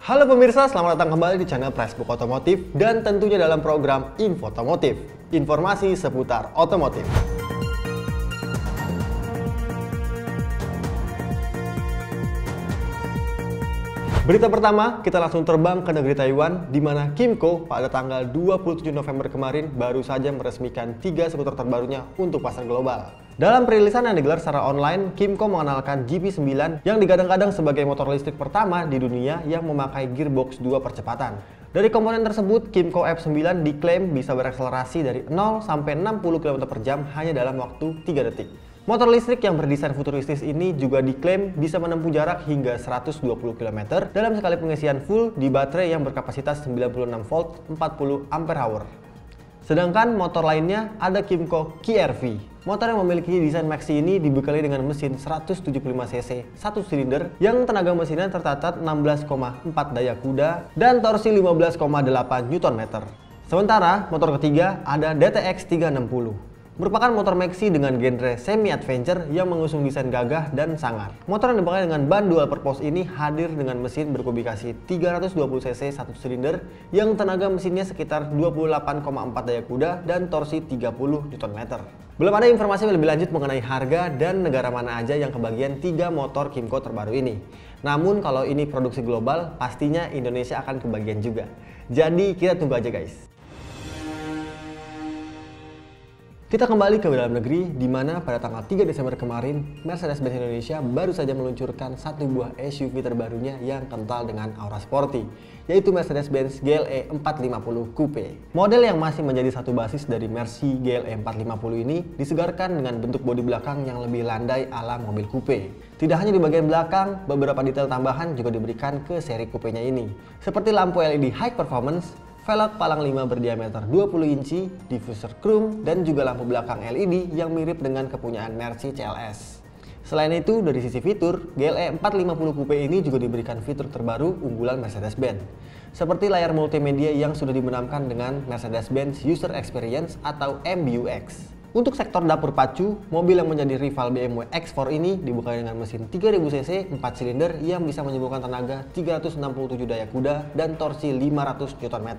Halo pemirsa, selamat datang kembali di channel Pressbook Otomotif dan tentunya dalam program Infotomotif, informasi seputar otomotif. Berita pertama, kita langsung terbang ke negeri Taiwan, di mana Kymco pada tanggal 27 November kemarin baru saja meresmikan 3 skuter terbarunya untuk pasar global. Dalam perilisan yang digelar secara online, Kymco mengenalkan GP9 yang digadang-gadang sebagai motor listrik pertama di dunia yang memakai gearbox 2 percepatan. Dari komponen tersebut, Kymco F9 diklaim bisa berakselerasi dari 0 sampai 60 km per jam hanya dalam waktu 3 detik. Motor listrik yang berdesain futuristis ini juga diklaim bisa menempuh jarak hingga 120 km dalam sekali pengisian full di baterai yang berkapasitas 96 volt 40 Ah. Sedangkan motor lainnya ada Kymco KR-V. Motor yang memiliki desain maxi ini dibekali dengan mesin 175 cc 1 silinder yang tenaga mesinnya tercatat 16,4 daya kuda dan torsi 15,8 Nm. Sementara motor ketiga ada DTX 360. Merupakan motor maxi dengan genre semi-adventure yang mengusung desain gagah dan sangar. Motor yang dipakai dengan ban dual purpose ini hadir dengan mesin berkubikasi 320 cc 1 silinder yang tenaga mesinnya sekitar 28,4 daya kuda dan torsi 30 Nm. Belum ada informasi lebih lanjut mengenai harga dan negara mana aja yang kebagian 3 motor Kymco terbaru ini. Namun kalau ini produksi global, pastinya Indonesia akan kebagian juga. Jadi kita tunggu aja guys. Kita kembali ke dalam negeri, di mana pada tanggal 3 Desember kemarin, Mercedes-Benz Indonesia baru saja meluncurkan satu buah SUV terbarunya yang kental dengan aura sporty, yaitu Mercedes-Benz GLE 450 Coupe. Model yang masih menjadi satu basis dari Mercy GLE 450 ini disegarkan dengan bentuk bodi belakang yang lebih landai ala mobil coupe. Tidak hanya di bagian belakang, beberapa detail tambahan juga diberikan ke seri coupenya ini, seperti lampu LED high performance, velg palang 5 berdiameter 20 inci, diffuser chrome, dan juga lampu belakang LED yang mirip dengan kepunyaan Mercy CLS. Selain itu, dari sisi fitur, GLE 450 Coupe ini juga diberikan fitur terbaru unggulan Mercedes-Benz, seperti layar multimedia yang sudah dibenamkan dengan Mercedes-Benz User Experience atau MBUX. Untuk sektor dapur pacu, mobil yang menjadi rival BMW X4 ini dibuka dengan mesin 3000 cc 4 silinder yang bisa menyumbangkan tenaga 367 daya kuda dan torsi 500 Nm.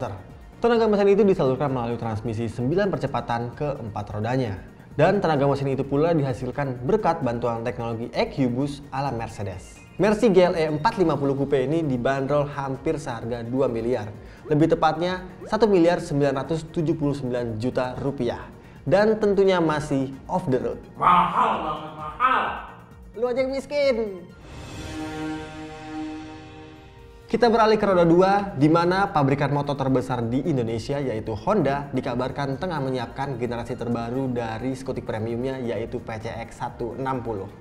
Tenaga mesin itu disalurkan melalui transmisi 9 percepatan ke 4 rodanya. Dan tenaga mesin itu pula dihasilkan berkat bantuan teknologi EQ Boost ala Mercedes. Mercy GLE 450 Coupe ini dibanderol hampir seharga 2 miliar. Lebih tepatnya 1 miliar 979 juta rupiah. Dan tentunya masih off the road. Mahal banget, mahal. Lu aja yang miskin. Kita beralih ke roda 2, di mana pabrikan motor terbesar di Indonesia yaitu Honda dikabarkan tengah menyiapkan generasi terbaru dari skutik premiumnya yaitu PCX 160.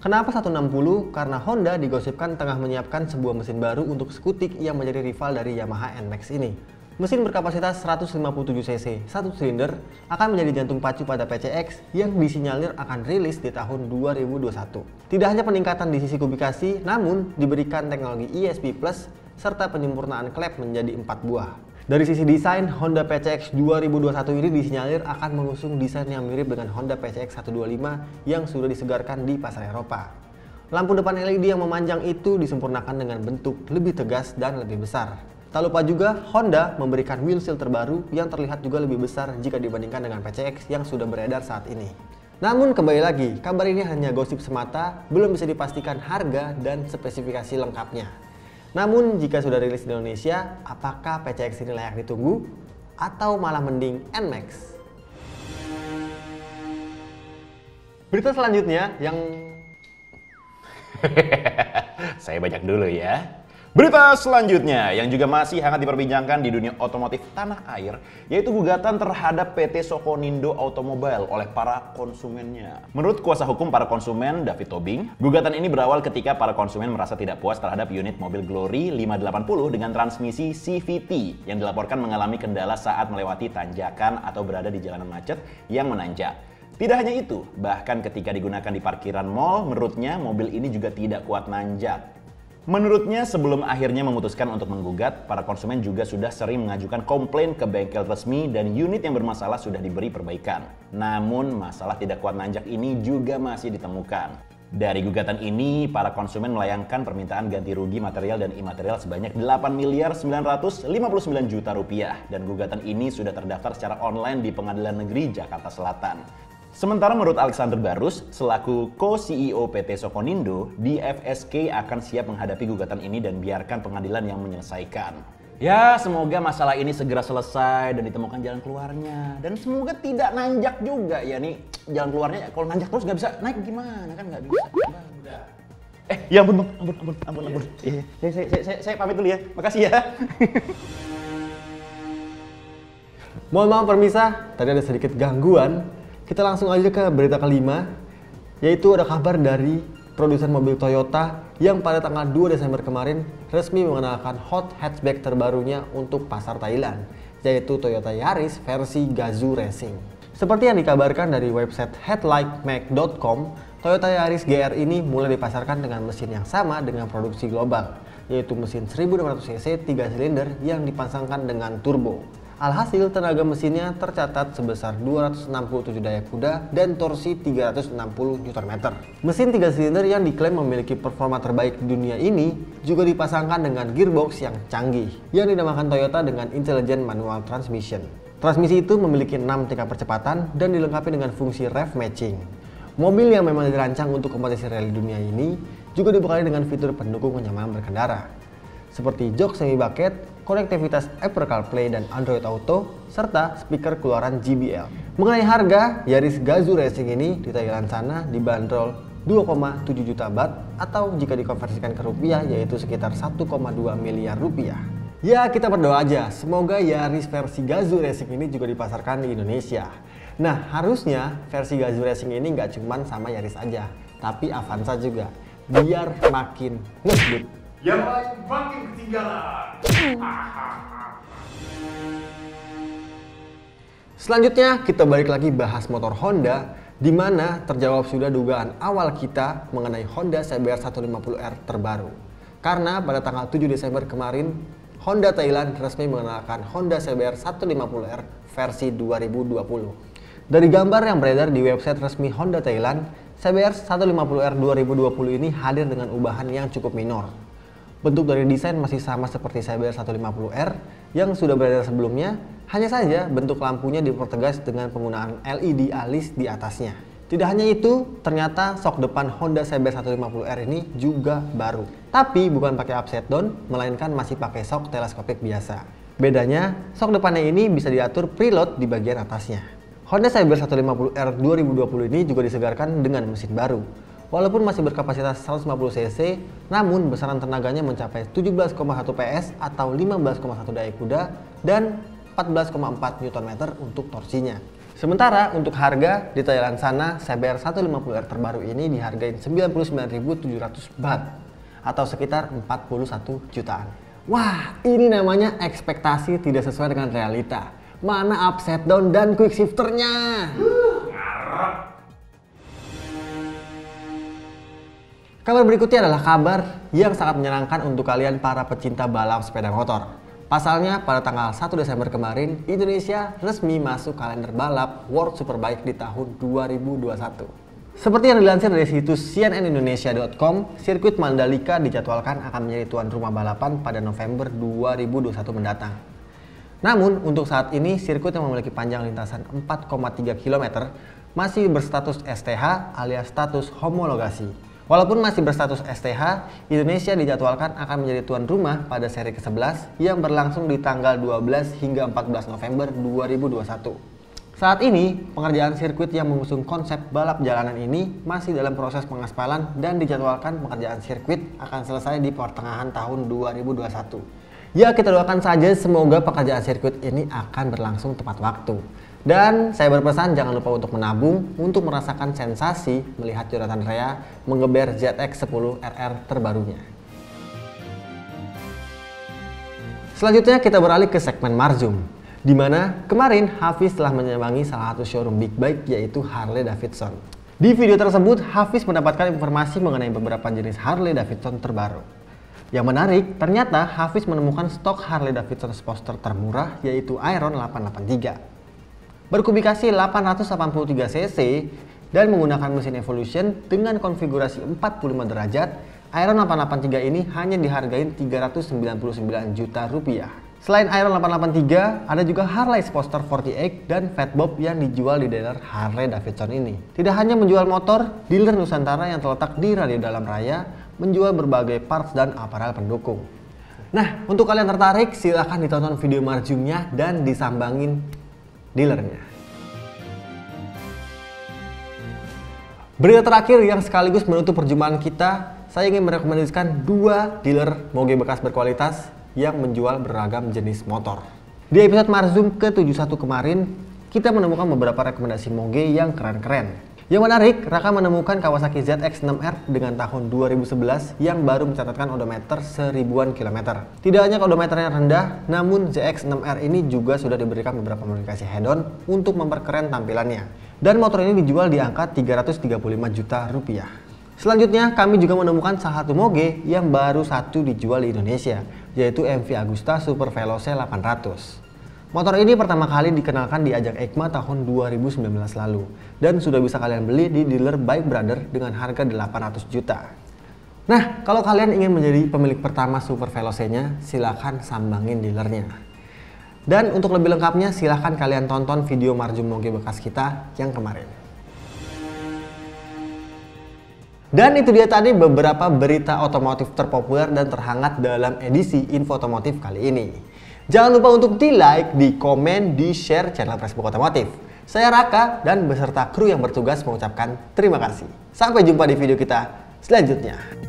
Kenapa 160? Karena Honda digosipkan tengah menyiapkan sebuah mesin baru untuk skutik yang menjadi rival dari Yamaha NMAX ini. Mesin berkapasitas 157 cc 1 silinder akan menjadi jantung pacu pada PCX yang disinyalir akan rilis di tahun 2021. Tidak hanya peningkatan di sisi kubikasi, namun diberikan teknologi ESP Plus serta penyempurnaan klep menjadi 4 buah. Dari sisi desain, Honda PCX 2021 ini disinyalir akan mengusung desain yang mirip dengan Honda PCX 125 yang sudah disegarkan di pasar Eropa. Lampu depan LED yang memanjang itu disempurnakan dengan bentuk lebih tegas dan lebih besar. Tak lupa juga Honda memberikan wheel seal terbaru yang terlihat juga lebih besar jika dibandingkan dengan PCX yang sudah beredar saat ini. Namun kembali lagi, kabar ini hanya gosip semata, belum bisa dipastikan harga dan spesifikasi lengkapnya. Namun jika sudah rilis di Indonesia, apakah PCX ini layak ditunggu? Atau malah mending NMAX? Berita selanjutnya yang... Saya banyak dulu ya. Berita selanjutnya yang juga masih hangat diperbincangkan di dunia otomotif tanah air, yaitu gugatan terhadap PT Sokonindo Automobile oleh para konsumennya. Menurut kuasa hukum para konsumen, David Tobing, gugatan ini berawal ketika para konsumen merasa tidak puas terhadap unit mobil Glory 580 dengan transmisi CVT yang dilaporkan mengalami kendala saat melewati tanjakan atau berada di jalanan macet yang menanjak. Tidak hanya itu, bahkan ketika digunakan di parkiran mal, menurutnya mobil ini juga tidak kuat nanjak. Menurutnya, sebelum akhirnya memutuskan untuk menggugat, para konsumen juga sudah sering mengajukan komplain ke bengkel resmi dan unit yang bermasalah sudah diberi perbaikan. Namun, masalah tidak kuat nanjak ini juga masih ditemukan. Dari gugatan ini, para konsumen melayangkan permintaan ganti rugi material dan imaterial sebanyak 8.959 juta rupiah. Dan gugatan ini sudah terdaftar secara online di Pengadilan Negeri Jakarta Selatan. Sementara menurut Alexander Barus, selaku co-CEO PT Sokonindo, DFSK akan siap menghadapi gugatan ini dan biarkan pengadilan yang menyelesaikan. Ya, semoga masalah ini segera selesai dan ditemukan jalan keluarnya. Dan semoga tidak nanjak juga, ya nih jalan keluarnya. Kalau nanjak terus nggak bisa naik gimana, kan nggak bisa. Ya ampun bang, ampun. Saya pamit dulu ya, makasih ya. Mohon maaf permisah, tadi ada sedikit gangguan. Kita langsung aja ke berita kelima, yaitu ada kabar dari produsen mobil Toyota yang pada tanggal 2 Desember kemarin resmi mengenalkan hot hatchback terbarunya untuk pasar Thailand, yaitu Toyota Yaris versi Gazoo Racing. Seperti yang dikabarkan dari website headlightmag.com, Toyota Yaris GR ini mulai dipasarkan dengan mesin yang sama dengan produksi global, yaitu mesin 1600 cc 3 silinder yang dipasangkan dengan turbo. Alhasil tenaga mesinnya tercatat sebesar 267 daya kuda dan torsi 360 Nm. Mesin 3 silinder yang diklaim memiliki performa terbaik di dunia ini juga dipasangkan dengan gearbox yang canggih yang dinamakan Toyota dengan Intelligent Manual Transmission. Transmisi itu memiliki 6 tingkat percepatan dan dilengkapi dengan fungsi rev matching. Mobil yang memang dirancang untuk kompetisi rally dunia ini juga dibekali dengan fitur pendukung kenyamanan berkendara, seperti jok semi bucket, konektivitas Apple CarPlay dan Android Auto, serta speaker keluaran JBL. Mengenai harga, Yaris Gazoo Racing ini di Thailand sana dibanderol 2,7 juta baht atau jika dikonversikan ke rupiah yaitu sekitar 1,2 miliar rupiah. Ya, kita berdoa aja semoga Yaris versi Gazoo Racing ini juga dipasarkan di Indonesia. Nah, harusnya versi Gazoo Racing ini nggak cuma sama Yaris aja, tapi Avanza juga, biar makin ngebut. Yang lain makin ketinggalan. Selanjutnya kita balik lagi bahas motor Honda, di mana terjawab sudah dugaan awal kita mengenai Honda CBR 150R terbaru. Karena pada tanggal 7 Desember kemarin, Honda Thailand resmi mengenalkan Honda CBR 150R versi 2020. Dari gambar yang beredar di website resmi Honda Thailand, CBR 150R 2020 ini hadir dengan ubahan yang cukup minor. Bentuk dari desain masih sama seperti CBR 150R yang sudah beredar sebelumnya, hanya saja bentuk lampunya dipertegas dengan penggunaan LED alis di atasnya. Tidak hanya itu, ternyata sok depan Honda CBR 150R ini juga baru. Tapi bukan pakai upside down, melainkan masih pakai sok teleskopik biasa. Bedanya, sok depannya ini bisa diatur preload di bagian atasnya. Honda CBR 150R 2020 ini juga disegarkan dengan mesin baru. Walaupun masih berkapasitas 150 cc, namun besaran tenaganya mencapai 17,1 PS atau 15,1 daya kuda dan 14,4 Nm untuk torsinya. Sementara untuk harga di Thailand sana, CBR 150R terbaru ini dihargai 99.700 baht atau sekitar 41 jutaan. Wah, ini namanya ekspektasi tidak sesuai dengan realita. Mana upside down dan quick shifternya? Kabar berikutnya adalah kabar yang sangat menyenangkan untuk kalian para pecinta balap sepeda motor. Pasalnya pada tanggal 1 Desember kemarin, Indonesia resmi masuk kalender balap World Superbike di tahun 2021. Seperti yang dilansir dari situs cnnindonesia.com, sirkuit Mandalika dijadwalkan akan menjadi tuan rumah balapan pada November 2021 mendatang. Namun untuk saat ini, sirkuit yang memiliki panjang lintasan 4,3 km masih berstatus STH alias status homologasi. Walaupun masih berstatus STH, Indonesia dijadwalkan akan menjadi tuan rumah pada seri ke-11 yang berlangsung di tanggal 12 hingga 14 November 2021. Saat ini, pengerjaan sirkuit yang mengusung konsep balap jalanan ini masih dalam proses pengaspalan dan dijadwalkan pengerjaan sirkuit akan selesai di pertengahan tahun 2021. Ya, kita doakan saja semoga pekerjaan sirkuit ini akan berlangsung tepat waktu. Dan saya berpesan jangan lupa untuk menabung untuk merasakan sensasi melihat Jonathan Rea mengeber ZX-10 RR terbarunya. Selanjutnya kita beralih ke segmen Marzum, di mana kemarin Hafiz telah menyambangi salah satu showroom big bike yaitu Harley Davidson. Di video tersebut, Hafiz mendapatkan informasi mengenai beberapa jenis Harley Davidson terbaru. Yang menarik, ternyata Hafiz menemukan stok Harley Davidson Sportster termurah yaitu Iron 883. Berkubikasi 883 cc Dan menggunakan mesin Evolution dengan konfigurasi 45 derajat, Aeron 883 ini hanya dihargai 399 juta rupiah. Selain Aeron 883, ada juga Harley Sportster 48 dan Fatbob yang dijual di dealer Harley Davidson ini. Tidak hanya menjual motor, dealer Nusantara yang terletak di Radio Dalam Raya menjual berbagai parts dan aparel pendukung. Nah, untuk kalian tertarik, silahkan ditonton video marjumnya dan disambangin dealernya. Berita terakhir yang sekaligus menutup perjumpaan kita, saya ingin merekomendasikan 2 dealer moge bekas berkualitas yang menjual beragam jenis motor. Di episode Marzum ke-71 kemarin, kita menemukan beberapa rekomendasi moge yang keren-keren. Yang menarik, Raka menemukan Kawasaki ZX-6R dengan tahun 2011 yang baru mencatatkan odometer 1000-an kilometer. Tidak hanya odometernya rendah, namun ZX-6R ini juga sudah diberikan beberapa modifikasi head-on untuk memperkeren tampilannya. Dan motor ini dijual di angka 335 juta rupiah. Selanjutnya, kami juga menemukan salah satu moge yang baru satu dijual di Indonesia, yaitu MV Agusta Super Veloce 800. Motor ini pertama kali dikenalkan di ajang EICMA tahun 2019 lalu, dan sudah bisa kalian beli di dealer Bike Brother dengan harga 800 juta. Nah, kalau kalian ingin menjadi pemilik pertama Super Veloce-nya, silahkan sambangin dealernya. Dan untuk lebih lengkapnya, silahkan kalian tonton video marjum moge bekas kita yang kemarin. Dan itu dia tadi beberapa berita otomotif terpopuler dan terhangat dalam edisi Info Otomotif kali ini. Jangan lupa untuk di-like, di-komen, di-share channel Facebook Otomotif. Saya Raka dan beserta kru yang bertugas mengucapkan terima kasih. Sampai jumpa di video kita selanjutnya.